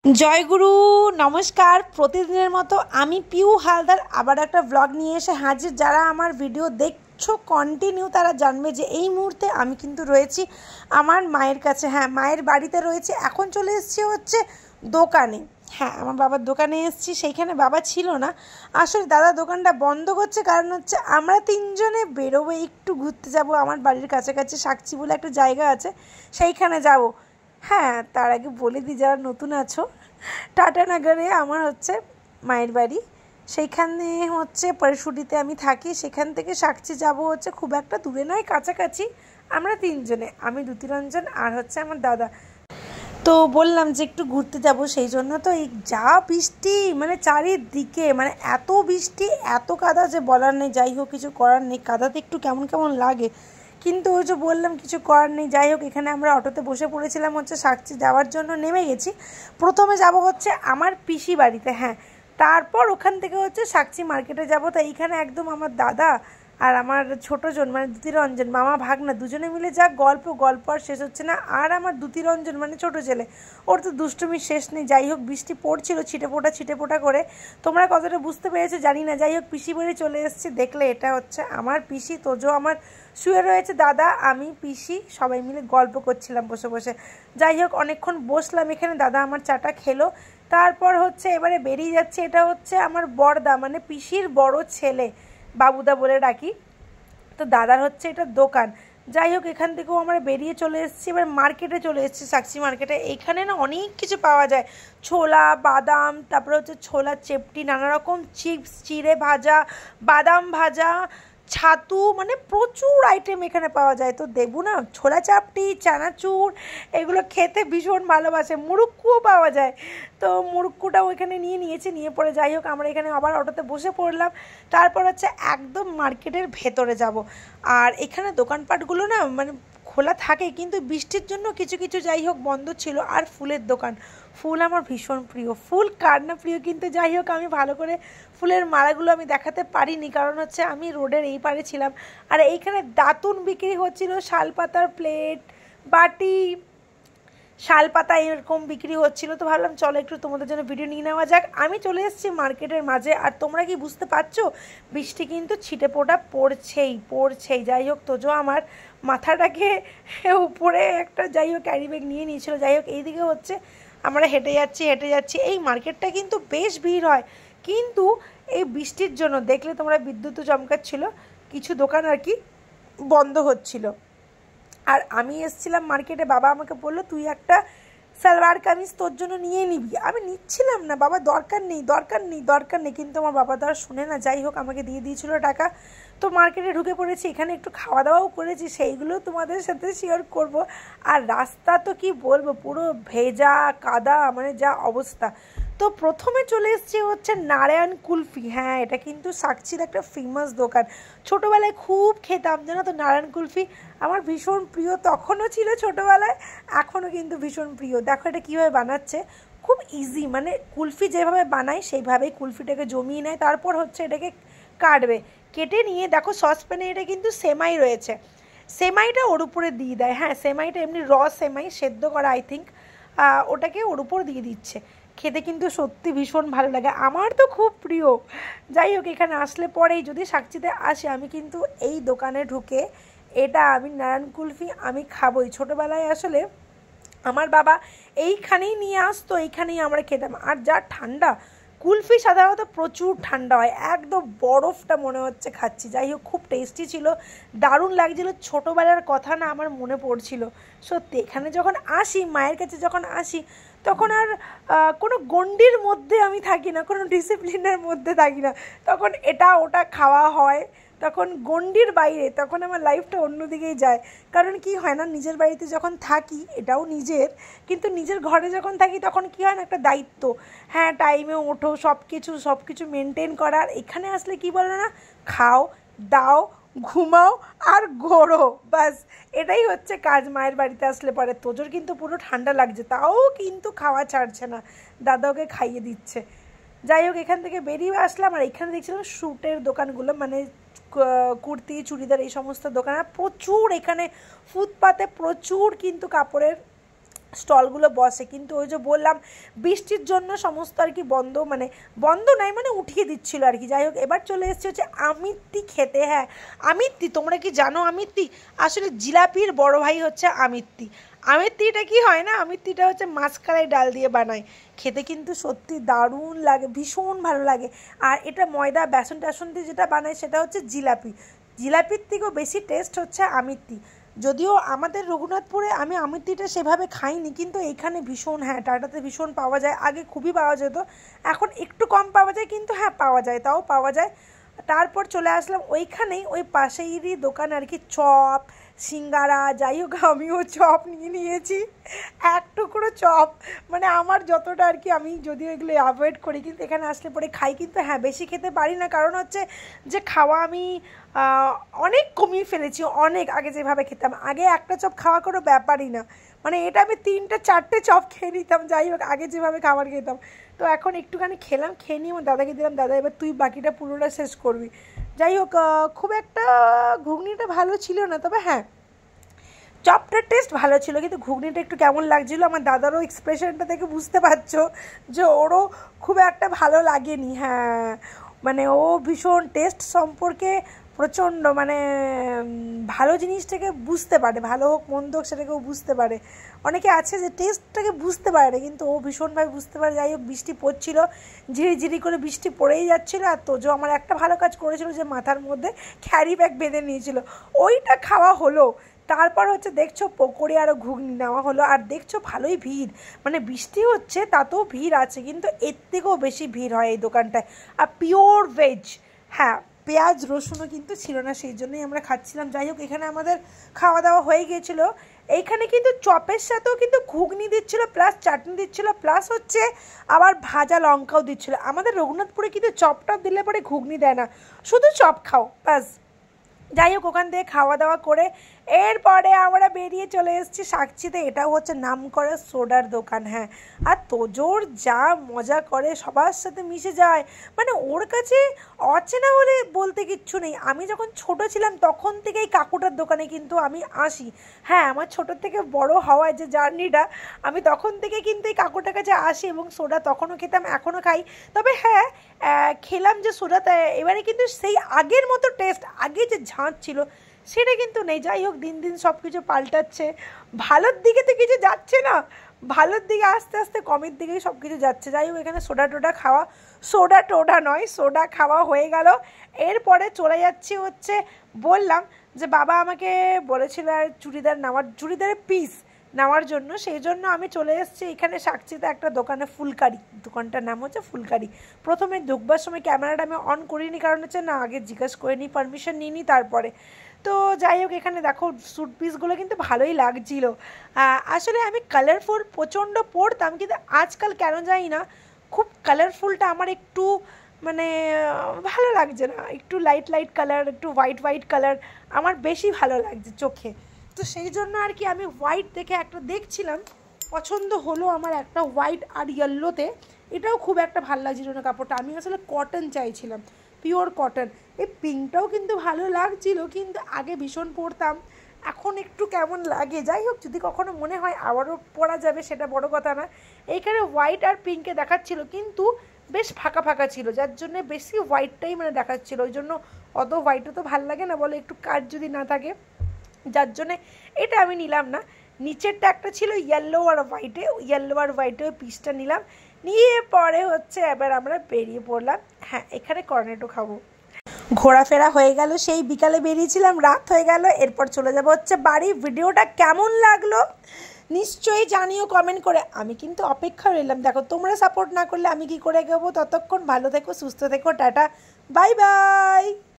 জয়গুরু নমস্কার। প্রতিদিনের মতো আমি পিউ হালদার আবার একটা ব্লগ নিয়ে এসে হাজির। যারা আমার ভিডিও দেখছো কন্টিনিউ তারা জানবে যে এই মুহূর্তে আমি কিন্তু রয়েছি আমার মায়ের কাছে। হ্যাঁ, মায়ের বাড়িতে রয়েছে। এখন চলে এসেছি হচ্ছে দোকানে। হ্যাঁ, আমার বাবার দোকানে এসেছি। সেইখানে বাবা ছিল না, আসলে দাদা দোকানটা বন্ধ করছে। কারণ হচ্ছে আমরা তিনজনে বেরোবো, একটু ঘুরতে যাব। আমার বাড়ির কাছাকাছি সাকচি বলে একটা জায়গা আছে, সেইখানে যাব। হ্যাঁ, তার আগে বলে দিই যারা নতুন আছো, টাটানগরে আমার হচ্ছে মায়ের বাড়ি। সেইখানে হচ্ছে পরশুটিতে আমি থাকি। সেখান থেকে সাকচি যাব হচ্ছে খুব একটা দূরে নয়, কাছাকাছি। আমরা তিনজনে, আমি দ্যুতিরঞ্জন আর হচ্ছে আমার দাদা। তো বললাম যে একটু ঘুরতে যাব, সেই জন্য তো এই যা বৃষ্টি, মানে চারিদিকে, মানে এত বৃষ্টি এত কাদা যে বলার নেই। যাই হোক, কিছু করার নেই, কাদাতে একটু কেমন কেমন লাগে, কিন্তু ওই যে বললাম কিছু করার নেই। যাই হোক, এখানে আমরা অটোতে বসে পড়েছিলাম হচ্ছে সাকচি যাওয়ার জন্য। নেমে গেছি। প্রথমে যাব হচ্ছে আমার পিসি বাড়িতে। হ্যাঁ, তারপর ওখান থেকে হচ্ছে সাকচি মার্কেটে যাব। তো এইখানে একদম আমার দাদা আর আমার ছোটোজন মানে দ্যুতিরঞ্জন, মামা ভাগনা, দুজনে মিলে যা গল্প আর শেষ হচ্ছে না। আর আমার দ্যুতিরঞ্জন মানে ছোটো ছেলে, ওর তো দুষ্টুমির শেষ নেই। যাই হোক, বৃষ্টি পড়ছিল ছিটেফোঁটা করে। তোমরা কতটা বুঝতে পেরেছো জানি না। যাই হোক, পিসি বাড়ি চলে এসেছি। দেখলে এটা হচ্ছে আমার পিসি। তোজো আমার শুয়ে রয়েছে, দাদা, আমি, পিসি সবাই মিলে গল্প করছিলাম বসে বসে। যাই হোক, অনেকক্ষণ বসলাম এখানে। দাদা আমার চাটা খেলো। তারপর হচ্ছে এবারে বেরিয়ে যাচ্ছে। এটা হচ্ছে আমার বড়দা মানে পিসির বড় ছেলে, বাবুদা বলে ডাকি। তো দাদার হচ্ছে এটা দোকান। যাই হোক, এখান থেকেও আমরা বেরিয়ে চলে এসেছি। এবার মার্কেটে চলে এসেছি, সাকচি মার্কেটে। এইখানে না অনেক কিছু পাওয়া যায়। ছোলা, বাদাম, তারপরে হচ্ছে ছোলা চেপটি, নানা রকম চিপস, চিড়ে ভাজা, বাদাম ভাজা, ছাতু, মানে প্রচুর আইটেম এখানে পাওয়া যায়। তো দেবু না ছোলা চাপটি, চানাচুর, এগুলো খেতে ভীষণ ভালোবাসে। মুড়ুক্কুও পাওয়া যায়। তো মুড়ুক্কুটাও এখানে নিয়েছি। নিয়ে পরে যাই হোক, আমরা এখানে আবার অটোতে বসে পড়লাম। তারপর হচ্ছে একদম মার্কেটের ভেতরে যাব। আর এখানে দোকানপাটগুলো না মানে খোলা থাকে, কিন্তু বৃষ্টির জন্য কিছু কিছু যাই হোক বন্ধ ছিল। আর ফুলের দোকান, ফুল আমার ভীষণ প্রিয়। ফুল কার না প্রিয়, কিন্তু যাই হোক আমি ভালো করে ফুলের মালাগুলো আমি দেখাতে পারিনি, কারণ হচ্ছে আমি রোডের এই পারে ছিলাম। আর এইখানে দাতুন বিক্রি হচ্ছিল, শালপাতার প্লেট, বাটি, শালপাতা এরকম বিক্রি হচ্ছিল। তো ভাবলাম চলো একটু তোমাদের জন্য ভিডিও নিয়ে নেওয়া যাক। আমি চলে এসেছি মার্কেটের মাঝে। আর তোমরা কি বুঝতে পারছো, বৃষ্টি কিন্তু ছিটেফোঁটা পড়ছেই। যাই হোক, তোজো আমার মাথাটাকে উপরে একটা যাই হোক ক্যারি ব্যাগ নিয়ে নিয়েছিল। যাই হোক, এইদিকে হচ্ছে আমরা হেঁটে যাচ্ছি। এই মার্কেটটা কিন্তু বেশ ভিড় হয়, কিন্তু এই বৃষ্টির জন্য দেখলে তোমরা বিদ্যুৎও চমকাচ্ছিল, কিছু দোকান আর কি বন্ধ হচ্ছিল। আর আমি এসেছিলাম মার্কেটে। বাবা আমাকে বললো তুই একটা সালোয়ার কামিজ তোর জন্য নিয়ে নিবি। আমি নিচ্ছিলাম না, বাবা দরকার নেই, কিন্তু আমার বাবা তো আর শুনে না। যাই হোক, আমাকে দিয়ে দিয়েছিল টাকা। তো মার্কেটে ঢুকে পড়েছি। এখানে একটু খাওয়া দাওয়াও করেছি, সেইগুলো তোমাদের সাথে শেয়ার করব। আর রাস্তা তো কি বলবো, পুরো ভেজা কাদা, মানে যা অবস্থা। তো প্রথমে চলে এসেছি হচ্ছে নারায়ণ কুলফি। হ্যাঁ, এটা কিন্তু সাকচির একটা ফেমাস দোকান। ছোটোবেলায় খুব খেতাম জানো তো নারায়ণ কুলফি, আমার ভীষণ প্রিয়। তখনও ছিল ছোটোবেলায়, এখনও কিন্তু ভীষণ প্রিয়। দেখো এটা কীভাবে বানাচ্ছে, খুব ইজি। মানে কুলফি যেভাবে বানায় সেইভাবেই কুলফিটাকে জমিয়ে নেয়। তারপর হচ্ছে এটাকে কাটবে, কেটে নিয়ে দেখো সসপ্যানে এটা কিন্তু সেমাই রয়েছে, সেমাইটা ওর উপরে দিয়ে দেয়। হ্যাঁ, সেমাইটা এমনি সেমাই সেদ্ধ করা আই থিঙ্ক, ওটাকে ওর উপর দিয়ে দিচ্ছে। খেতে কিন্তু সত্যি ভীষণ ভালো লাগে, আমার তো খুব প্রিয়। যাই হোক, এখানে আসলে পরেই যদি সাকচিতে আসে, আমি কিন্তু এই দোকানে ঢুকে এটা আমি নারায়ণ কুলফি আমি খাবোই। ছোটোবেলায় আসলে আমার বাবা এইখানেই নিয়ে আসতো, এইখানেই আমরা খেতাম। আর যা ঠান্ডা, কুলফি সাধারণত প্রচুর ঠান্ডা হয়, একদম বরফটা মনে হচ্ছে খাচ্ছি। যাই হোক, খুব টেস্টি ছিল, দারুণ লাগছিল। ছোটোবেলার কথা না আমার মনে পড়ছিল সত্যি। এখানে যখন আসি, মায়ের কাছে যখন আসি, তখন আর কোনো গণ্ডির মধ্যে আমি থাকি না, কোনো ডিসিপ্লিনের মধ্যে থাকি না। তখন এটা ওটা খাওয়া হয়, তখন গণ্ডির বাইরে, তখন আমার লাইফটা অন্যদিকেই যায়। কারণ কি হয় না, নিজের বাড়িতে যখন থাকি, এটাও নিজের, কিন্তু নিজের ঘরে যখন থাকি তখন কি হয় না, একটা দায়িত্ব। হ্যাঁ, টাইমে ওঠো, সব কিছু মেনটেন করার। এখানে আসলে কি বলো না, খাও দাও, ঘুমাও আর ঘোরো, বাস এটাই হচ্ছে কাজ। মায়ের বাড়িতে আসলে পরে তোজোর কিন্তু পুরো ঠান্ডা লাগছে, তাও কিন্তু খাওয়া ছাড়ছে না, দাদা ওকে খাইয়ে দিচ্ছে। যাই হোক, এখান থেকে বেরিয়ে আসলাম। আর এখানে দেখছিলাম স্যুটের দোকানগুলো, মানে কুর্তি, চুড়িদার, এই সমস্ত দোকান। আর প্রচুর এখানে ফুটপাতে প্রচুর কিন্তু কাপড়ের স্টলগুলো বসে, কিন্তু ওই যে বললাম বৃষ্টির জন্য সমস্ত আর কি বন্ধ, মানে বন্ধ নাই মানে উঠিয়ে দিচ্ছিলো আর কি। যাই হোক, এবার চলে এসেছে হচ্ছে আমিত্তি খেতে। হ্যাঁ, আমিত্তি তোমরা কি জানো? আমিত্তি আসলে জিলাপির বড় ভাই হচ্ছে আমিত্তি। আমিত্তিটা কি হয় না, আমিত্তিটা হচ্ছে মাসকলাই ডাল দিয়ে বানায়, খেতে কিন্তু সত্যি দারুণ লাগে, ভীষণ ভালো লাগে। আর এটা ময়দা বেসন টেসন দিয়ে যেটা বানায় সেটা হচ্ছে জিলাপি, জিলাপির থেকেও বেশি টেস্ট হচ্ছে আমিত্তি। যদিও আমাদের রঘুনাথপুরে আমি আমিত্তিটা সেভাবে খাইনি, কিন্তু এইখানে ভীষণ, হ্যাঁ টাটাতে ভীষণ পাওয়া যায়, আগে খুবই পাওয়া যেত, এখন একটু কম পাওয়া যায়, কিন্তু হ্যাঁ পাওয়া যায়, তাও পাওয়া যায়। তারপর চলে আসলাম ওইখানেই ওই পাশেরই দোকান আর কি, চপ সিঙ্গারা। যাই হোক, আমিও চপ নিয়ে নিয়েছি, এক টুকরো চপ, মানে আমার যতটা আর কি, আমি যদিও এগুলো অ্যাভয়েড করি কিন্তু এখানে আসলে পরে খাই, কিন্তু হ্যাঁ বেশি খেতে পারি না, কারণ হচ্ছে যে খাওয়া আমি অনেক কমিয়ে ফেলেছি, অনেক আগে যেভাবে খেতাম, আগে একটা চপ খাওয়া কোনো ব্যাপারই না, মানে এটা আমি 3-4টে চপ খেয়ে নিতাম। যাই হোক, আগে যেভাবে খাবার খেতাম, তো এখন একটুখানি খেলাম, খেয়ে নিয়ে আমার দাদাকে দিলাম, দাদা এবার তুই বাকিটা পুরোটা শেষ করবি। যাই হোক, খুব একটা ঘুগনিটা ভালো ছিল না, তবে হ্যাঁ চপটার টেস্ট ভালো ছিল, কিন্তু ঘুগনিটা একটু কেমন লাগছিলো, আমার দাদারও এক্সপ্রেশনটা থেকে বুঝতে পারছো যে ওরও খুব একটা ভালো লাগেনি। হ্যাঁ, মানে ও ভীষণ টেস্ট সম্পর্কে প্রচণ্ড, মানে ভালো জিনিসটাকে বুঝতে পারে, ভালো হোক মন্দ হোক সেটাকেও বুঝতে পারে। অনেকে আছে যে টেস্টটাকে বুঝতে পারে না, কিন্তু ও ভীষণভাবে বুঝতে পারে। যাই হোক, বৃষ্টি পড়ছিল, ঝিরিঝিরি করে বৃষ্টি পড়েই যাচ্ছিলো, আর তোজো আমার একটা ভালো কাজ করেছিল যে মাথার মধ্যে ক্যারি ব্যাগ বেঁধে নিয়েছিল, ওইটা খাওয়া হলো। তারপর হচ্ছে দেখছো পকোড়ি আরও ঘুগনি নেওয়া হলো, আর দেখছো ভালোই ভিড়, মানে বৃষ্টি হচ্ছে তাতেও ভিড় আছে, কিন্তু এর থেকেও বেশি ভিড় হয় এই দোকানটায়। আর পিওর ভেজ, হ্যাঁ পেঁয়াজ রসুনও কিন্তু ছিল না, সেই জন্যই আমরা খাচ্ছিলাম। যাই হোক, এখানে আমাদের খাওয়া দাওয়া হয়ে গিয়েছিলো। এইখানে কিন্তু চপের সাথেও কিন্তু ঘুগনি দিচ্ছিলো, প্লাস চাটনি দিচ্ছিলো, প্লাস হচ্ছে আবার ভাজা লঙ্কাও দিচ্ছিলো। আমাদের রঘুনাথপুরে কিন্তু চপ টপ দিলে পরে ঘুগনি দেয় না, শুধু চপ খাও ব্যাস। যাই হোক, ওখান থেকে খাওয়া দাওয়া করে এরপরে আমরা বেরিয়ে চলে এসেছি সাকচিতে, এটাও হচ্ছে নাম করে সোডার দোকান। হ্যাঁ, আর তোজোর যা মজা করে, সবার সাথে মিশে যায়, মানে ওর কাছে অচেনা বলে বলতে কিচ্ছু নেই। আমি যখন ছোট ছিলাম তখন থেকেই কাকুটার দোকানে কিন্তু আমি আসি। হ্যাঁ, আমার ছোটোর থেকে বড় হওয়ার যে জার্নিটা, আমি তখন থেকে কিন্তু এই কাকুটার কাছে আসি, এবং সোডা তখনও খেতাম, এখনও খাই। তবে হ্যাঁ, খেলাম যে সোডাতে, এবারে কিন্তু সেই আগের মতো টেস্ট, আগে যে ঝাঁঝ ছিল সেটা কিন্তু নেই। যাই হোক, দিন দিন সব কিছু পাল্টাচ্ছে, ভালোর দিকে তো কিছু যাচ্ছে না, ভালোর দিকে আস্তে আস্তে কমের দিকেই সব কিছু যাচ্ছে। যাই হোক, এখানে সোডা টোডা খাওয়া, সোডা টোডা নয় সোডা খাওয়া হয়ে গেল। এরপরে চলে যাচ্ছি হচ্ছে, বললাম যে বাবা আমাকে বলেছিল আর চুড়িদার নেওয়ার, চুড়িদারের পিস নেওয়ার জন্য, সেই জন্য আমি চলে এসেছি এখানে সাকচিতে একটা দোকানে, ফুলকারি, দোকানটার নাম হচ্ছে ফুলকারি। প্রথমে ঢুকবার সময় ক্যামেরাটা আমি অন করিনি, কারণ হচ্ছে না আগে জিজ্ঞাসা করে নিই, পারমিশন নিইনি তারপরে। তো যাই হোক, এখানে দেখো স্যুট পিসগুলো কিন্তু ভালোই লাগছিলো। আসলে আমি কালারফুল প্রচণ্ড পরতাম, কিন্তু আজকাল কেন জানি না খুব কালারফুলটা আমার একটু মানে ভালো লাগছে না, একটু লাইট লাইট কালার, একটু হোয়াইট হোয়াইট কালার আমার বেশি ভালো লাগছে চোখে। তো সেই জন্য আর কি আমি হোয়াইট দেখে একটা দেখছিলাম, পছন্দ হলো আমার একটা হোয়াইট আর ইয়েলোতে, এটাও খুব একটা ভালো লাগছিল না কাপড়টা। আমি আসলে কটন চাইছিলাম, পিওর কটন। এই পিঙ্কটাও কিন্তু ভালো লাগছিল, কিন্তু আগে ভীষণ পরতাম, এখন একটু কেমন লাগে। যাই হোক, যদি কখনো মনে হয় আবারও পরা যাবে সেটা বড় কথা না। এইখানে হোয়াইট আর পিঙ্কে দেখাচ্ছিল, কিন্তু বেশ ফাঁকা ফাঁকা ছিল, যার জন্য বেশি হোয়াইটটাই মানে দেখাচ্ছিল, ওই জন্য অত হোয়াইটও তো ভালো লাগে না বলে, একটু কাজ যদি না থাকে, যার জন্যে এটা আমি নিলাম না। নিচেরটা একটা ছিল ইয়েলো আর হোয়াইটে, ইয়েলো আর হোয়াইটে ওই পিসটা নিলাম, নিয়ে পরে হচ্ছে এবার আমরা বেরিয়ে পড়লাম। হ্যাঁ, এখানে কর্নেটো খাবো। ঘোরাফেরা হয়ে গেল, সেই বিকালে বেরিয়েছিলাম, রাত হয়ে গেল, এরপর চলে যাব হচ্ছে বাড়ি। ভিডিওটা কেমন লাগলো নিশ্চয়ই জানিও কমেন্ট করে, আমি কিন্তু অপেক্ষা রইলাম। দেখো, তোমরা সাপোর্ট না করলে আমি কি করে এগোবো। ততক্ষণ ভালো থেকো, সুস্থ থেকো, টাটা, বাই বাই।